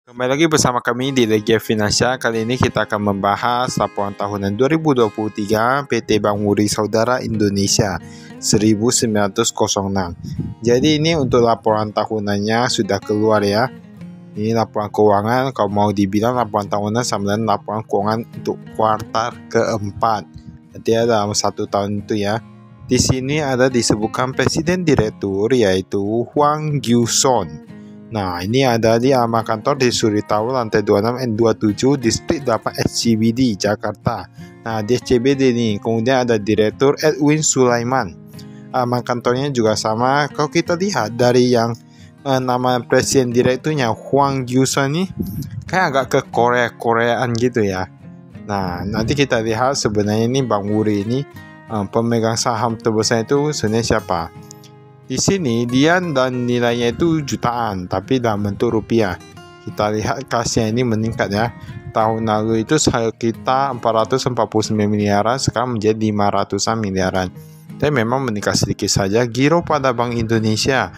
Kembali lagi bersama kami di Legia Finansial. Kali ini kita akan membahas laporan tahunan 2023 PT Bank Wuri Saudara Indonesia 1906. Jadi ini untuk laporan tahunannya sudah keluar ya. Ini laporan keuangan, kalau mau dibilang laporan tahunan sama dengan laporan keuangan untuk kuartal keempat. Nanti dalam 1 tahun itu ya. Di sini ada disebutkan Presiden Direktur yaitu Hwang Gyu-son. Nah, ini ada di alamat kantor di Suritawu lantai 26 N27 Distrik 8 SCBD Jakarta. Nah, di SCBD ini kemudian ada Direktur Edwin Sulaiman. Alamat kantornya juga sama. Kalau kita lihat dari yang nama presiden direkturnya Hwang Gyu-son ini kayak agak ke Koreaan gitu ya. Nah, nanti kita lihat sebenarnya ini Bank Wuri ini pemegang saham terbesar itu sebenarnya siapa? Di sini dia dan nilainya itu jutaan, tapi dalam bentuk rupiah. Kita lihat kasnya ini meningkat ya. Tahun lalu itu sekitar 449 miliaran, sekarang menjadi 500-an miliaran. Dan memang meningkat sedikit saja. Giro pada Bank Indonesia,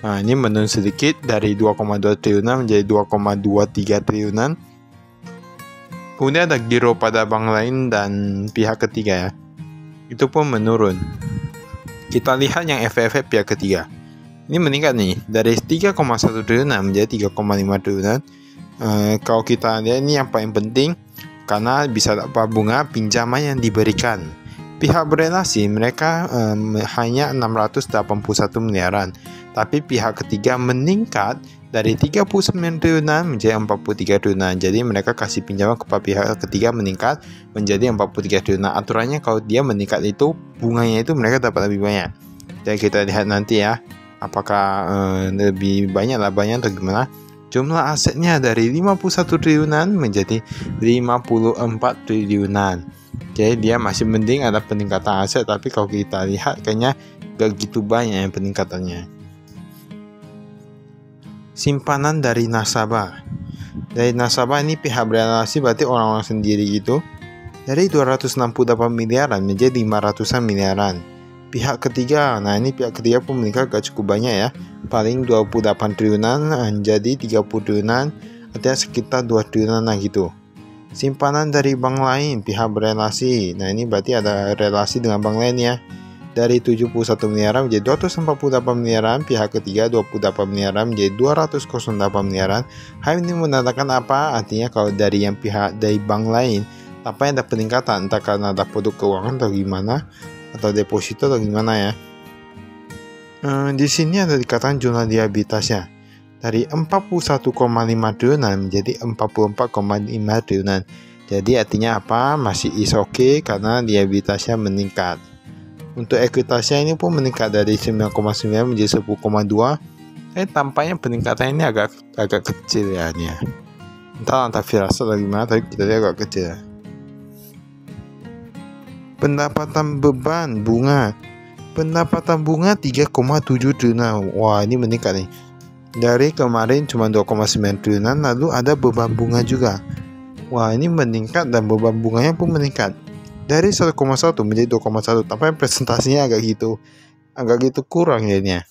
nah, ini menurun sedikit dari 2,2 triliunan menjadi 2,23 triliunan. Kemudian ada giro pada bank lain dan pihak ketiga ya. Itu pun menurun. Kita lihat yang FFF pihak ketiga. Ini meningkat nih dari 3,1 triliunan menjadi 3,5 triliunan. Kalau kita lihat ini yang paling penting karena bisa dapat bunga pinjaman yang diberikan. Pihak berelasi mereka hanya 681 miliaran. Tapi pihak ketiga meningkat dari 39 triliunan menjadi 43 triliunan. Jadi mereka kasih pinjaman kepada pihak ketiga meningkat menjadi 43 triliunan. Aturannya kalau dia meningkat itu bunganya itu mereka dapat lebih banyak. Jadi kita lihat nanti ya, apakah lebih banyak labanya atau gimana. Jumlah asetnya dari 51 triliunan menjadi 54 triliunan. Jadi dia masih mending ada peningkatan aset, tapi kalau kita lihat kayaknya gak gitu banyak yang peningkatannya. Simpanan dari nasabah. Dari nasabah ini pihak berelasi berarti orang-orang sendiri gitu. Dari 268 miliaran menjadi 500-an miliaran. Pihak ketiga, nah ini pihak ketiga pun meningkat gak cukup banyak ya. Paling 28 triliunan menjadi 30 triliunan, artinya sekitar 2 triliunan lah gitu. Simpanan dari bank lain, pihak berelasi. Nah ini berarti ada relasi dengan bank lain ya. Dari 71 miliaran menjadi 248 miliaran, pihak ketiga 28 miliaran menjadi 208 miliaran. Hal ini menandakan apa? Artinya kalau dari yang pihak dari bank lain, apa yang ada peningkatan, entah karena ada produk keuangan atau gimana, atau deposito atau gimana ya. Di sini ada dikatakan jumlah liabilitasnya dari 41,5 triliunan menjadi 44,5 triliunan. Jadi artinya apa? Masih is okay karena liabilitasnya meningkat. Untuk ekuitasnya ini pun meningkat dari 9,9 menjadi 10,2. Tampaknya peningkatan ini agak kecil ya ini ya. Entah firasat atau gimana, tapi kita lihat agak kecil ya. Pendapatan beban bunga. Pendapatan bunga 3,7 triliunan. Wah, ini meningkat nih. Dari kemarin cuma 2,9 triliunan, lalu ada beban bunga juga. Wah, ini meningkat dan beban bunganya pun meningkat. Dari 1,1 menjadi 2,1. Tapi presentasinya agak gitu kurang jadinya.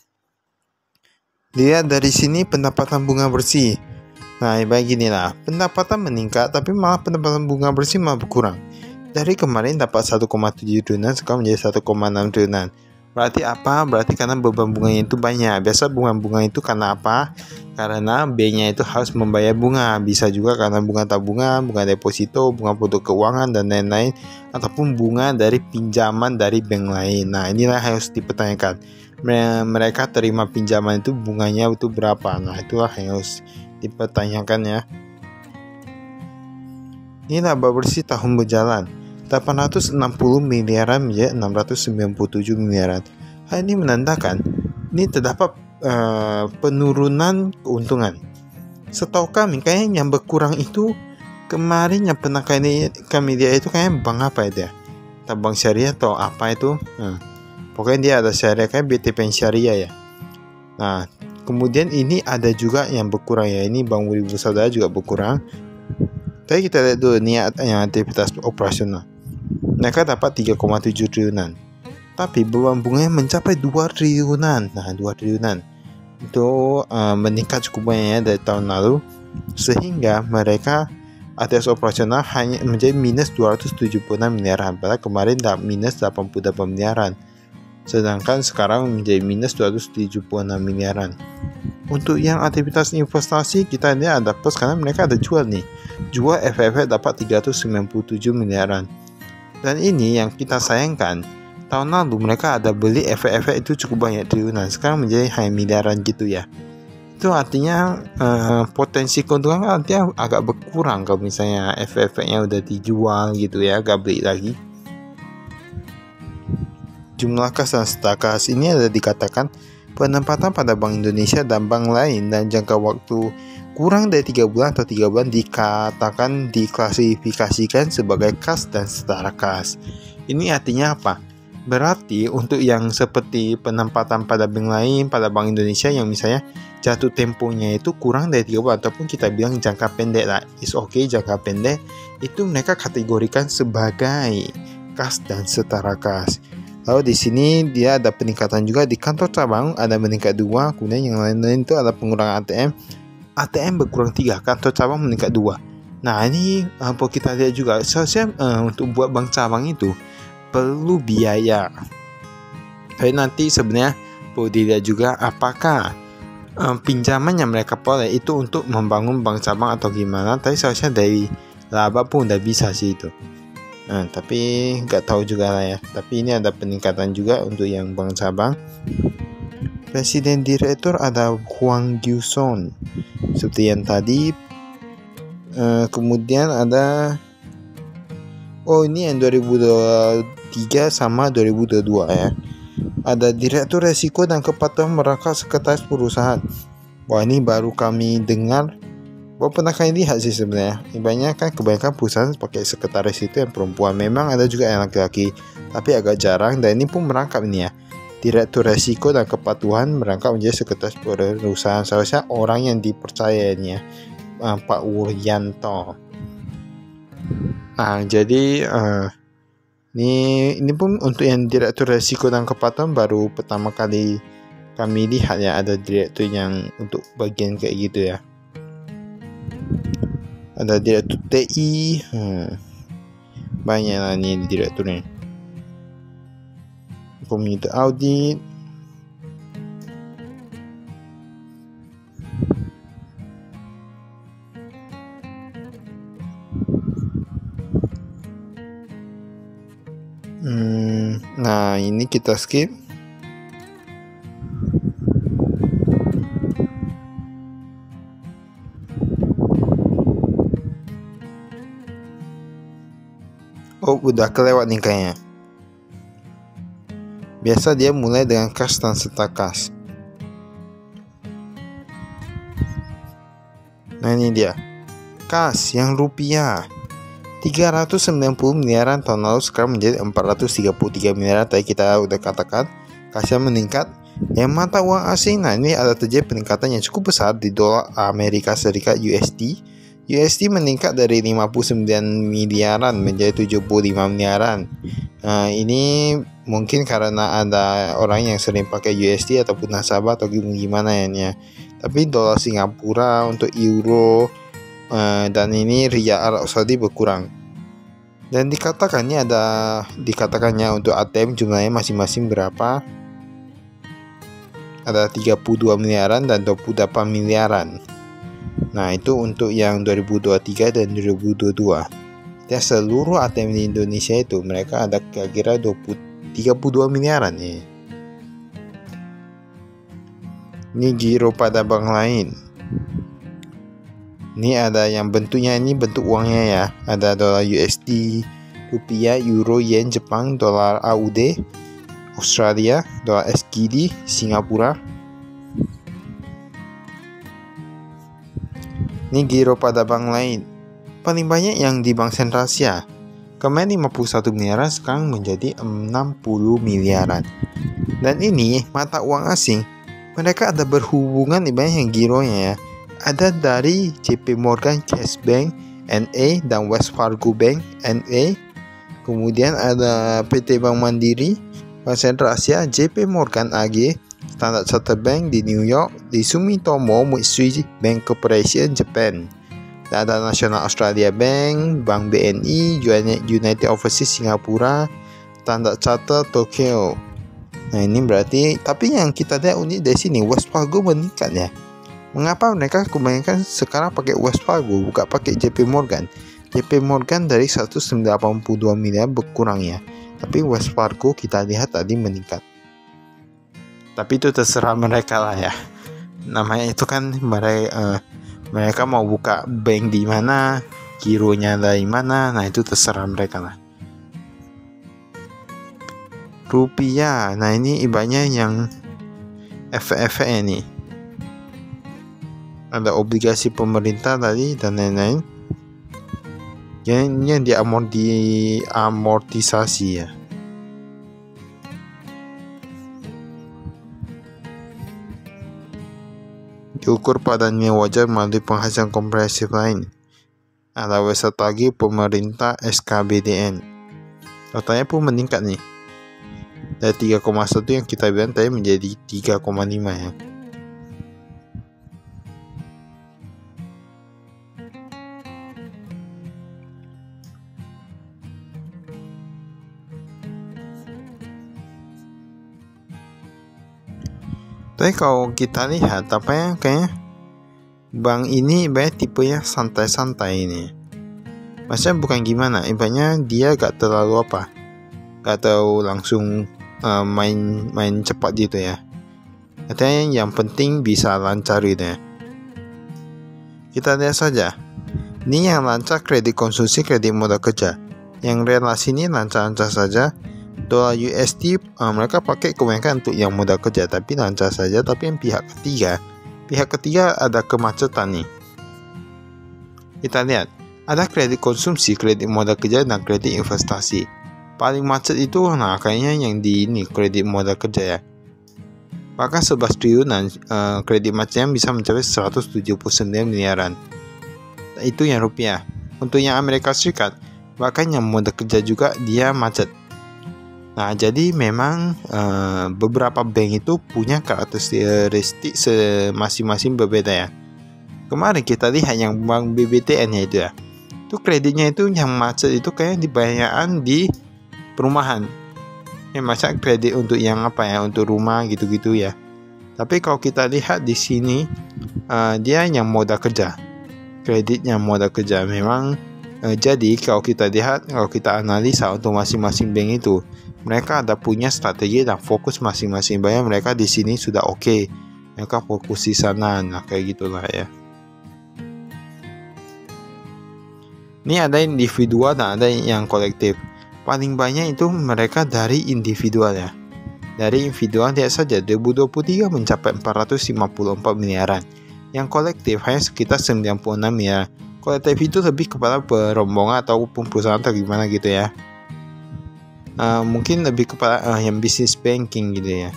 Lihat dari sini pendapatan bunga bersih. Nah, baik gini lah. Pendapatan meningkat tapi malah pendapatan bunga bersih malah berkurang. Dari kemarin dapat 1,7 triliunan sekarang menjadi 1,6 triliunan. Berarti apa? Berarti karena beban bunganya itu banyak. Biasa bunga itu karena apa? Karena B-nya itu harus membayar bunga. Bisa juga karena bunga tabungan, bunga deposito, bunga produk keuangan, dan lain-lain. Ataupun bunga dari pinjaman dari bank lain. Nah, inilah harus dipertanyakan. Mereka terima pinjaman itu bunganya itu berapa? Nah, itulah yang harus dipertanyakan ya. Ini laba bersih tahun berjalan. 860 miliaran menjadi 697 miliaran. Hal ini menandakan ini terdapat penurunan keuntungan. Setahu kami kayaknya yang berkurang itu kemarin yang pernah kami lihat itu kayaknya bank apa itu ya? Bank syariah atau apa itu? Pokoknya dia ada syariah kayak BTP Syariah ya. Nah, kemudian ini ada juga yang berkurang ya. Ini Bank Wuri Saudara juga berkurang. Tapi kita lihat dulu niat yang aktivitas operasional. Mereka dapat 3,7 triliunan. Tapi beban bunganya mencapai 2 triliunan. Nah, 2 triliunan. Itu meningkat cukup banyak ya dari tahun lalu. sehingga mereka ATS operasional hanya menjadi minus 276 miliaran, padahal kemarin minus 88 miliaran, sedangkan sekarang menjadi minus 276 miliaran. Untuk yang aktivitas investasi kita ini ada plus karena mereka ada jual FFF dapat 397 miliaran. Dan ini yang kita sayangkan, tahun lalu mereka ada beli FFF itu cukup banyak triliunan, sekarang menjadi hanya miliaran gitu ya. Itu artinya potensi keuntungan artinya agak berkurang kalau misalnya FFF-nya udah dijual gitu ya, gak beli lagi. Jumlah kas dan stok kas ini ada dikatakan penempatan pada Bank Indonesia dan bank lain dan jangka waktu kurang dari 3 bulan atau 3 bulan dikatakan diklasifikasikan sebagai kas dan setara kas. Ini artinya apa? Berarti untuk yang seperti penempatan pada bank lain, pada Bank Indonesia yang misalnya jatuh temponya itu kurang dari 3 bulan ataupun kita bilang jangka pendek lah, is okay, jangka pendek itu mereka kategorikan sebagai kas dan setara kas. Lalu di sini dia ada peningkatan juga di kantor cabang, ada meningkat 2, kemudian yang lain-lain itu ada pengurangan ATM berkurang 3, kantor cabang meningkat 2. Nah ini apa kita lihat juga seharusnya untuk buat bank cabang itu perlu biaya. Tapi nanti sebenarnya perlu dilihat juga apakah pinjaman yang mereka peroleh itu untuk membangun bank cabang atau gimana. Tapi seharusnya dari laba pun udah bisa sih itu. Tapi nggak tahu juga lah ya. Tapi ini ada peningkatan juga untuk yang bank cabang. Presiden direktur ada Huang Gyuson seperti yang tadi. Kemudian ada ini yang 2023 sama 2022 ya. Ada direktur resiko dan kepatuhan merangkap sekretaris perusahaan. Wah, ini baru kami dengar. Pernah kali lihat sih sebenarnya. Kebanyakan perusahaan pakai sekretaris itu yang perempuan. Memang ada juga yang laki-laki, tapi agak jarang. Dan ini pun merangkap ini ya. Direktur resiko dan kepatuhan merangkap menjadi sekretaris perusahaan. Seharusnya orang yang dipercaya ini ya, Pak Wuryanto. Jadi ini pun untuk yang direktur resiko dan kepatuhan baru pertama kali kami lihat ya, ada direktur yang untuk bagian kayak gitu ya. Ada direktur TI, banyak lah nih direkturnya. Komite audit, nah ini kita skip. Udah kelewat nih kayaknya. Biasa dia mulai dengan kas dan setara kas. Nah ini dia kas yang rupiah 390 miliaran tahun lalu, sekarang menjadi 433 miliaran. Tadi kita udah katakan kasnya meningkat. Yang mata uang asing, nah ini ada terjadi peningkatan yang cukup besar di dolar Amerika Serikat USD. USD meningkat dari 59 miliaran menjadi 75 miliaran. Ini mungkin karena ada orang yang sering pakai USD ataupun nasabah atau gimana ya. Tapi dolar Singapura untuk euro dan ini riyal Arab Saudi berkurang. Dan dikatakannya untuk ATM jumlahnya masing-masing berapa? Ada 32 miliaran dan 28 miliaran. Nah itu untuk yang 2023 dan 2022. Ya, seluruh ATM di Indonesia itu mereka ada kira-kira 32 miliaran ya. Ini giro pada bank lain. Ini ada yang bentuknya, ini bentuk uangnya ya. Ada dolar USD, rupiah, euro, yen, Jepang, dolar AUD, Australia, dolar SGD, Singapura. Ini giro pada bank lain. Paling banyak yang di Bank Sentral Asia. Kemarin 51 miliaran, sekarang menjadi 60 miliaran. Dan ini mata uang asing. Mereka ada berhubungan di banyak yang gironya ya. Ada dari JP Morgan Chase Bank NA dan West Fargo Bank NA. Kemudian ada PT Bank Mandiri, Bank Sentral Asia, JP Morgan AG, Standard Chartered Bank di New York, di Sumitomo Mitsui Bank Corporation Japan, Data Nasional Australia Bank, Bank BNI, United Overseas Singapura, Standard Chartered Tokyo. Nah ini berarti, tapi yang kita lihat unik dari sini, Wells Fargo meningkat ya. Mengapa mereka kebanyakan sekarang pakai Wells Fargo, bukan pakai JP Morgan? JP Morgan dari 182 miliar berkurang ya. Tapi Wells Fargo kita lihat tadi meningkat. Tapi itu terserah mereka lah ya. Namanya itu kan mereka mau buka bank di mana, gironya dari mana, nah itu terserah mereka lah. Rupiah, nah ini ibaratnya yang efek-efeknya nih. Ada obligasi pemerintah tadi dan lain-lain. Yang diamortisasi ya. Diukur pada nilai wajar melalui penghasilan komprehensif lain. Ada website lagi pemerintah SKBDN. Totalnya pun meningkat nih. Dari 3,1 yang kita bilang tadi menjadi 3,5 ya. Tapi kalau kita lihat kayaknya bank ini tipenya santai-santai ini. Maksudnya bukan gimana, ibaratnya dia gak terlalu gak terlalu langsung main cepat gitu ya. Katanya yang penting bisa lancar gitu ya. Kita lihat saja. Ini yang lancar kredit konsumsi, kredit modal kerja. Yang relasi ini lancar-lancar saja. Dolar USD mereka pakai kebanyakan untuk yang modal kerja, tapi lancar saja. Tapi yang pihak ketiga ada kemacetan nih. Kita lihat, ada kredit konsumsi, kredit modal kerja, dan kredit investasi. Paling macet itu kayaknya yang di ini kredit modal kerja ya. Bahkan 11 triliunan kredit macetnya bisa mencapai 179 miliaran. Itu yang rupiah. Untuk yang Amerika Serikat, bahkan yang modal kerja juga dia macet. Nah, jadi memang beberapa bank itu punya karakteristik masing-masing berbeda ya. Kemarin kita lihat yang bank BBTN ya itu ya. Itu kreditnya itu yang macet itu kayak dibayarkan di perumahan. Masa kredit untuk yang untuk rumah gitu-gitu ya. Tapi kalau kita lihat di sini dia yang modal kerja. Kreditnya modal kerja memang jadi kalau kita lihat, kalau kita analisa untuk masing-masing bank itu, mereka ada punya strategi dan fokus masing-masing. Banyak mereka di sini sudah oke. Mereka fokus di sana, nah kayak gitulah ya. Ini ada individual dan ada yang kolektif. Paling banyak itu mereka dari individual ya. Dari individual lihat saja 2023 mencapai 454 miliaran. Yang kolektif hanya sekitar 96 miliar. Kolektif itu lebih kepada perombongan ataupun perusahaan atau gimana gitu ya. Mungkin lebih kepada yang bisnis banking gitu ya.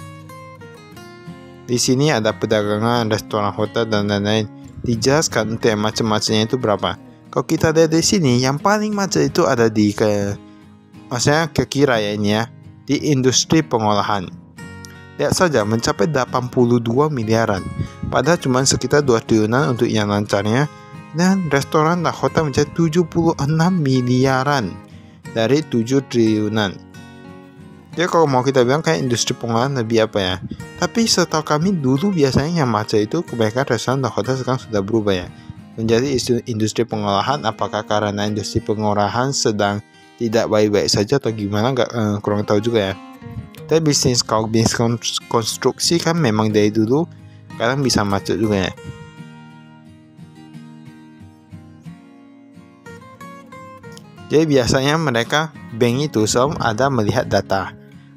Di sini ada perdagangan, restoran, hotel dan lain-lain. Dijelaskan untuk yang macam-macamnya itu berapa. Kalau kita lihat di sini, yang paling macet itu ada di maksudnya kira ya ini ya, di industri pengolahan. Lihat saja mencapai 82 miliaran. Padahal cuma sekitar 2 triliunan untuk yang lancarnya. Dan restoran dan hotel mencapai 76 miliaran dari 7 triliunan. Ya kalau mau kita bilang kayak industri pengolahan lebih ya. Tapi setahu kami dulu biasanya yang macet itu kebanyakan restoran dan hotel sekarang sudah berubah ya. Menjadi industri pengolahan, apakah karena industri pengolahan sedang tidak baik-baik saja atau gimana, kurang tahu juga ya. Tapi bisnis konstruksi kan memang dari dulu kadang bisa macet juga ya. Jadi biasanya mereka bank itu selalu ada melihat data.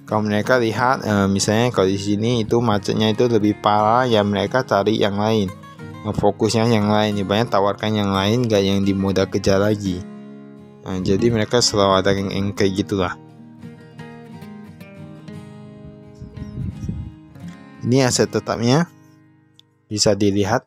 Kalau mereka lihat misalnya kalau di sini itu macetnya itu lebih parah, ya mereka cari yang lain. Fokusnya yang lain, banyak tawarkan yang lain, gak yang di modal kerja lagi. Nah, jadi mereka selalu ada yang kayak gitulah. Ini aset tetapnya bisa dilihat.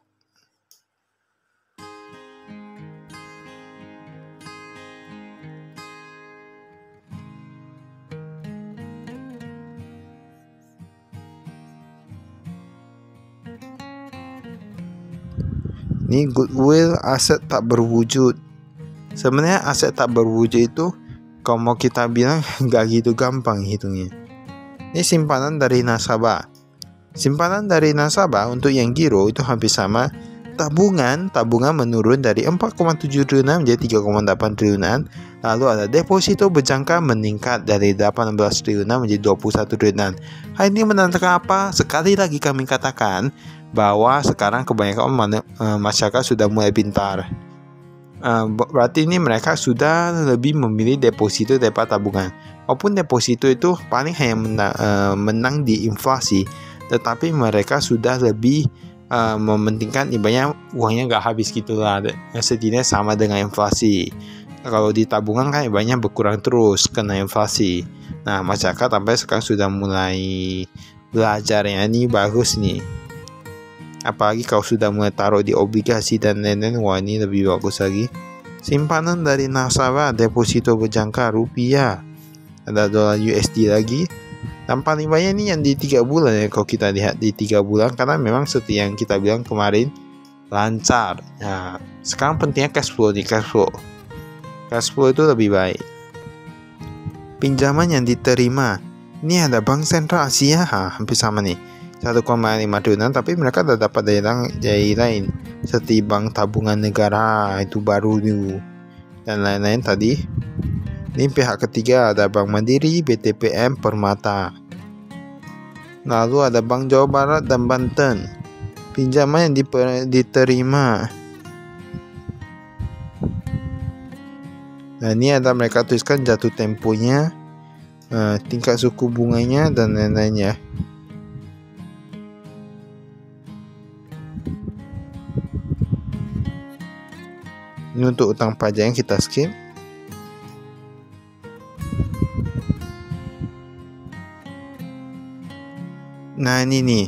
Ini goodwill, aset tak berwujud. Sebenarnya aset tak berwujud itu kalau mau kita bilang nggak gitu gampang hitungnya. Ini simpanan dari nasabah. Simpanan dari nasabah untuk yang giro itu hampir sama. Tabungan menurun dari 4,7 triliunan menjadi 3,8 triliunan. Lalu ada deposito berjangka meningkat dari 18 triliunan menjadi 21 triliunan. Hal ini menandakan apa? Sekali lagi kami katakan bahwa sekarang kebanyakan masyarakat sudah mulai pintar. Berarti ini mereka sudah lebih memilih deposito daripada tabungan. Walaupun deposito itu paling hanya menang di inflasi, tetapi mereka sudah lebih mementingkan ibaratnya uangnya nggak habis gitulah. Setidaknya sama dengan inflasi. Kalau di tabungan kan ibaratnya berkurang terus kena inflasi. Nah, masyarakat sampai sekarang sudah mulai belajar ya, ini bagus nih. Apalagi kalau sudah mulai taruh di obligasi dan lain-lain, wah ini lebih bagus lagi. Simpanan dari nasabah, deposito berjangka rupiah, ada dolar USD lagi. Dan paling banyak ini yang di 3 bulan ya, kalau kita lihat di 3 bulan, karena memang seperti yang kita bilang kemarin lancar. Nah, sekarang pentingnya cash flow nih, cash flow itu lebih baik. Pinjaman yang diterima, ini ada Bank Sentral Asia, hampir sama nih, 1,5 triliunan, tapi mereka sudah dapat dari lain seperti Bank Tabungan Negara, itu baru dulu, dan lain-lain tadi. Ini pihak ketiga ada Bank Mandiri, BTPM, Permata. Lalu ada Bank Jawa Barat dan Banten. Pinjaman yang diterima. Nah, ini ada mereka tuliskan jatuh temponya, tingkat suku bunganya, dan lain-lainnya. Ini untuk utang pajak yang kita skip. Nah, ini nih.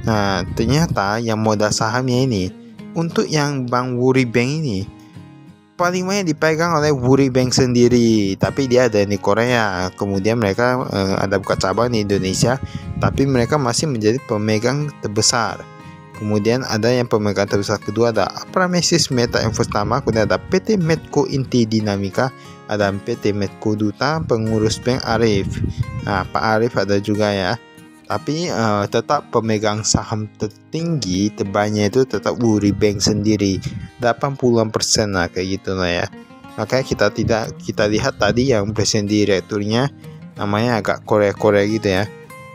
Nah, ternyata yang modal sahamnya ini untuk yang Bank Wuri Bank ini paling banyak dipegang oleh Wuri Bank sendiri, tapi dia ada di Korea. Kemudian mereka ada buka cabang di Indonesia, tapi mereka masih menjadi pemegang terbesar. Kemudian ada yang pemegang terbesar kedua ada Apramesis Meta Investama, kemudian ada PT Medco Inti Dinamika, ada PT Medco Duta, pengurus bank Arif. Nah, Pak Arif ada juga ya. Tapi tetap pemegang saham tertinggi terbanyak itu tetap Wuri Bank sendiri, 80% lah kayak gitu lah ya. Makanya kita lihat tadi yang presiden direkturnya namanya agak Korea gitu ya.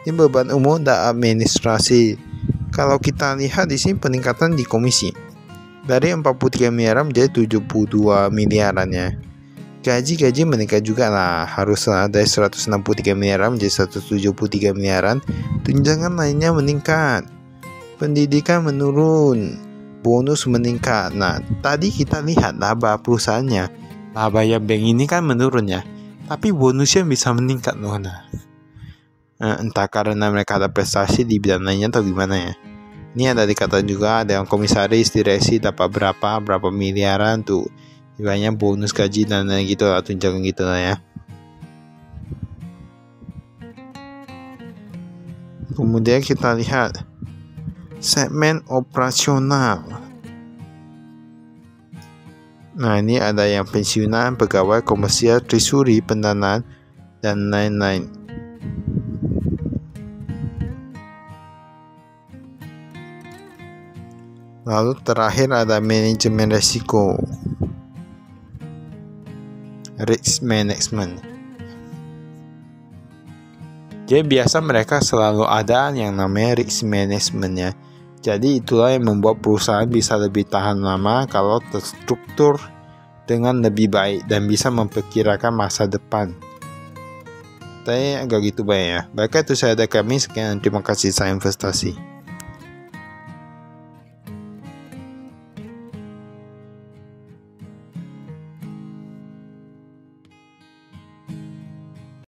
Ini beban umum dan administrasi. Kalau kita lihat di sini peningkatan di komisi dari 43 miliar menjadi 72 miliaran ya. Gaji meningkat juga lah, haruslah dari 163 miliaran menjadi 173 miliaran. Tunjangan lainnya meningkat, pendidikan menurun, bonus meningkat. Nah, tadi kita lihat laba perusahaannya, laba yang bank ini kan menurun ya, tapi bonusnya bisa meningkat loh. Entah karena mereka ada prestasi di bidang lainnya atau gimana ya. Ini ada dikata juga ada yang komisaris direksi dapat berapa miliaran tuh, banyak bonus gaji dan gitu lah, tunjangan gitu lah ya. Kemudian kita lihat segmen operasional. Nah, ini ada yang pensiunan, pegawai komersial, treasury, pendanaan, dan lain-lain. Lalu terakhir ada manajemen risiko, risk management. Jadi biasa mereka selalu ada yang namanya risk management ya. Jadi itulah yang membuat perusahaan bisa lebih tahan lama kalau terstruktur dengan lebih baik dan bisa memperkirakan masa depan. Tapi agak gitu banyak ya. Baiklah, itu saya dari kami. Sekian, terima kasih. Saya investasi.